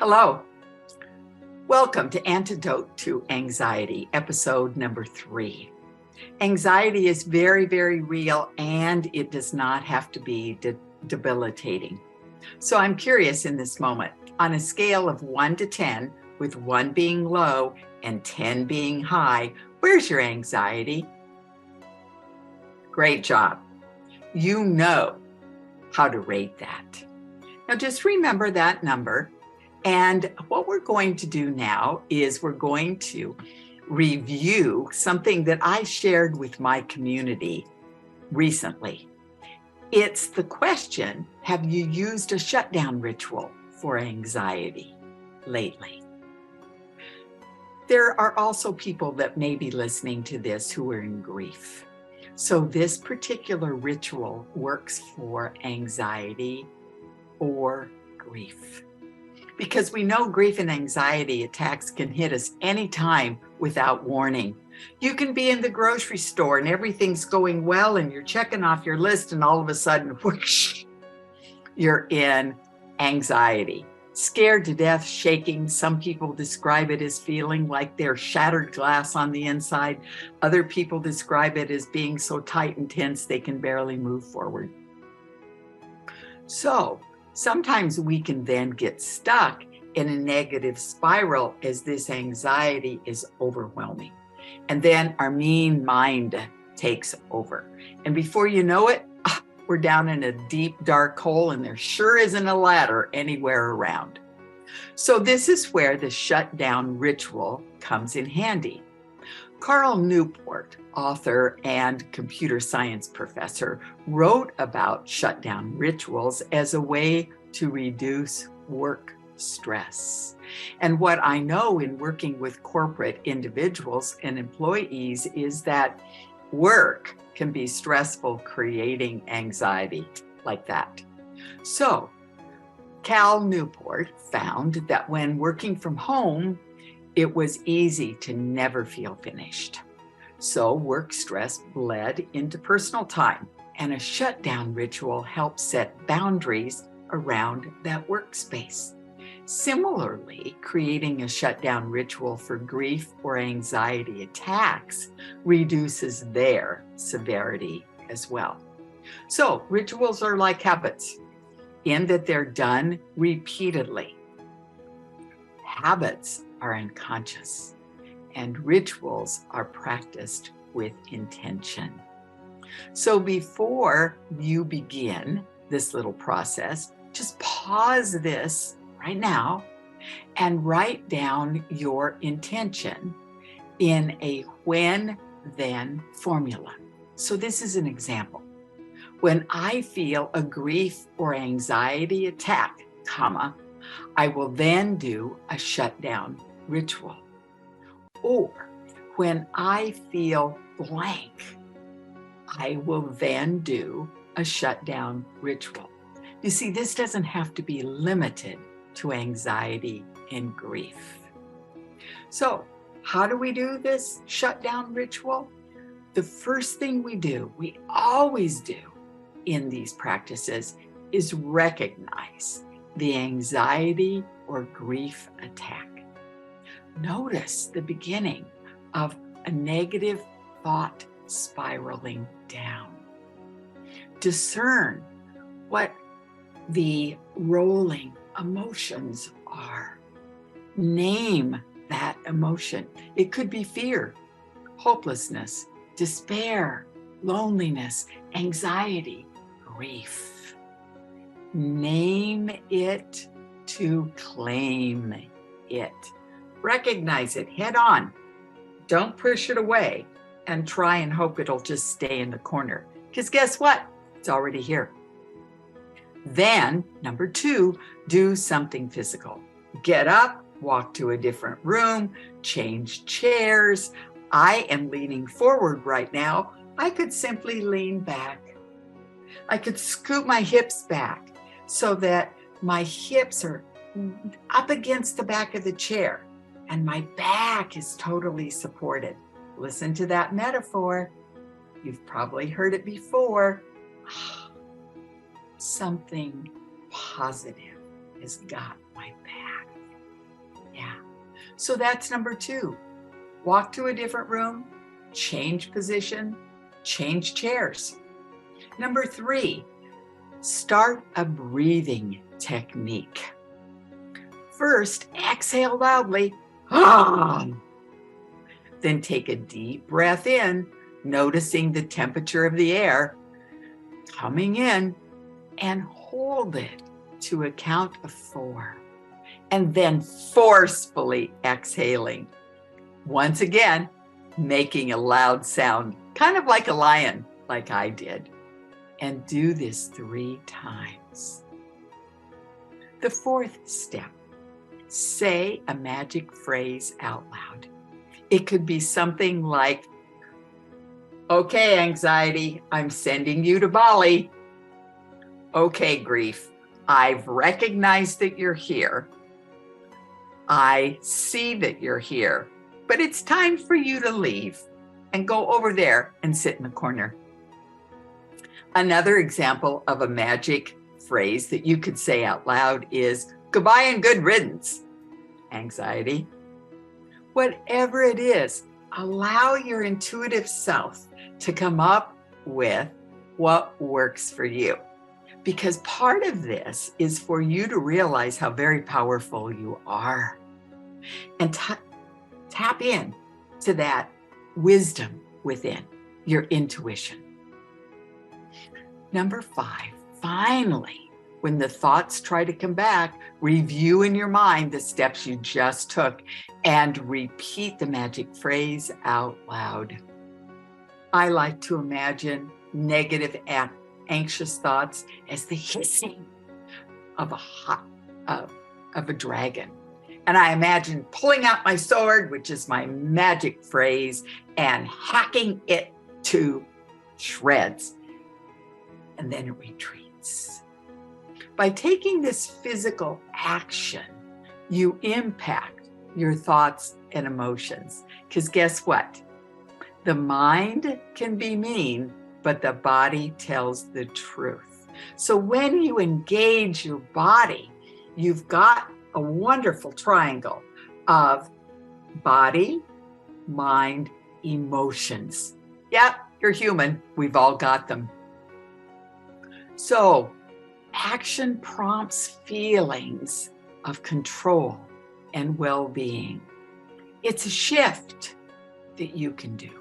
Hello. Welcome to Antidote to Anxiety, episode number 3. Anxiety is very, very real, and it does not have to be debilitating. So I'm curious in this moment, on a scale of 1 to 10, with 1 being low and 10 being high, where's your anxiety? Great job. You know how to rate that. Now just remember that number. And what we're going to do now is we're going to review something that I shared with my community recently. It's the question, have you used a shutdown ritual for anxiety lately? There are also people that may be listening to this who are in grief. So this particular ritual works for anxiety or grief. Because we know grief and anxiety attacks can hit us anytime without warning. You can be in the grocery store and everything's going well and you're checking off your list and all of a sudden, whoosh, you're in anxiety. Scared to death, shaking. Some people describe it as feeling like they're shattered glass on the inside. Other people describe it as being so tight and tense they can barely move forward. So, sometimes we can then get stuck in a negative spiral as this anxiety is overwhelming. And then our mean mind takes over. And before you know it, we're down in a deep, dark hole and there sure isn't a ladder anywhere around. So this is where the shutdown ritual comes in handy. Cal Newport, author and computer science professor, wrote about shutdown rituals as a way to reduce work stress. And what I know in working with corporate individuals and employees is that work can be stressful, creating anxiety like that. So, Cal Newport found that when working from home, it was easy to never feel finished. So work stress bled into personal time, and a shutdown ritual helps set boundaries around that workspace. Similarly, creating a shutdown ritual for grief or anxiety attacks reduces their severity as well. So rituals are like habits in that they're done repeatedly. Habits are unconscious, and rituals are practiced with intention. So before you begin this little process, just pause this right now and write down your intention in a when-then formula. So this is an example. When I feel a grief or anxiety attack, I will then do a shutdown ritual. Or when I feel blank, I will then do a shutdown ritual. You see, this doesn't have to be limited to anxiety and grief. So, how do we do this shutdown ritual? The first thing we always do in these practices, is recognize the anxiety or grief attack. Notice the beginning of a negative thought spiraling down. Discern what the rolling emotions are. Name that emotion. It could be fear, hopelessness, despair, loneliness, anxiety, grief. Name it to claim it. Recognize it head on. Don't push it away and try and hope it'll just stay in the corner. Because guess what? It's already here. Then, number 2, do something physical. Get up, walk to a different room, change chairs. I am leaning forward right now. I could simply lean back. I could scoot my hips back so that my hips are up against the back of the chair and my back is totally supported. Listen to that metaphor. You've probably heard it before. Something positive has got my back. So that's number 2. Walk to a different room, change position, change chairs. Number 3, start a breathing technique. First, exhale loudly. Then take a deep breath in, noticing the temperature of the air coming in, and hold it to a count of 4. And then forcefully exhaling. Once again, making a loud sound, kind of like a lion, like I did. And do this 3 times. The 4th step, say a magic phrase out loud. It could be something like, okay, anxiety, I'm sending you to Bali. Okay, grief, I've recognized that you're here. I see that you're here, but it's time for you to leave and go over there and sit in the corner. Another example of a magic phrase that you could say out loud is, goodbye and good riddance, anxiety. Whatever it is, allow your intuitive self to come up with what works for you. Because part of this is for you to realize how very powerful you are and tap in to that wisdom within, your intuition. Number 5, finally, when the thoughts try to come back, review in your mind the steps you just took and repeat the magic phrase out loud. I like to imagine negative anxious thoughts as the hissing of a dragon. And I imagine pulling out my sword, which is my magic phrase, and hacking it to shreds. And then it retreats. By taking this physical action, you impact your thoughts and emotions. Because guess what? The mind can be mean, but the body tells the truth. So when you engage your body, you've got a wonderful triangle of body, mind, emotions. Yep, you're human. We've all got them. So action prompts feelings of control and well-being. It's a shift that you can do.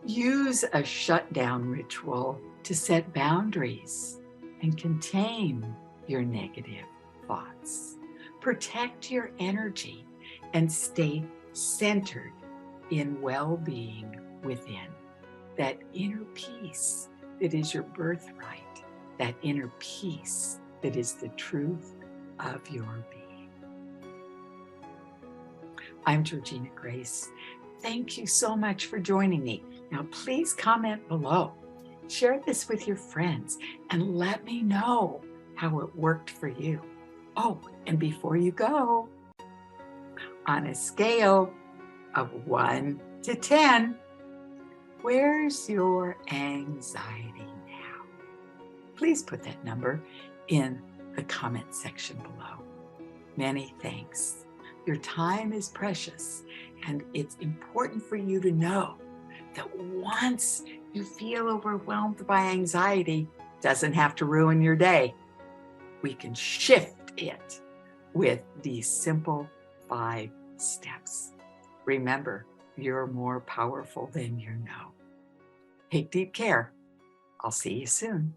Use a shutdown ritual to set boundaries and contain your negative thoughts. Protect your energy and stay centered in well-being within. That inner peace that is your birthright, that inner peace that is the truth of your being. I'm Georgina Grace. Thank you so much for joining me. Now, please comment below. Share this with your friends and let me know how it worked for you. Oh, and before you go, on a scale of 1 to 10, where's your anxiety now? Please put that number in the comment section below. Many thanks. Your time is precious, and it's important for you to know that once you feel overwhelmed by anxiety, it doesn't have to ruin your day. We can shift it with these simple 5 steps. Remember, you're more powerful than you know. Take deep care. I'll see you soon.